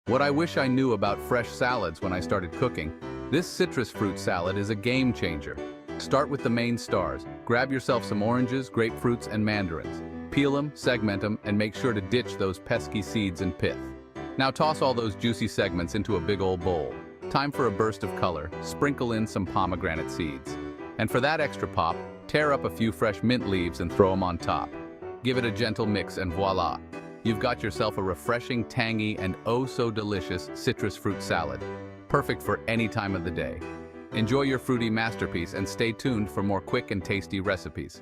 What I wish I knew about fresh salads when I started cooking. This citrus fruit salad is a game changer. Start with the main stars. Grab yourself some oranges, grapefruits, and mandarins. Peel them, segment them, and make sure to ditch those pesky seeds and pith. Now toss all those juicy segments into a big old bowl. Time for a burst of color. Sprinkle in some pomegranate seeds. And for that extra pop, tear up a few fresh mint leaves and throw them on top. Give it a gentle mix and voila! You've got yourself a refreshing, tangy, and oh so delicious citrus fruit salad. Perfect for any time of the day. Enjoy your fruity masterpiece and stay tuned for more quick and tasty recipes.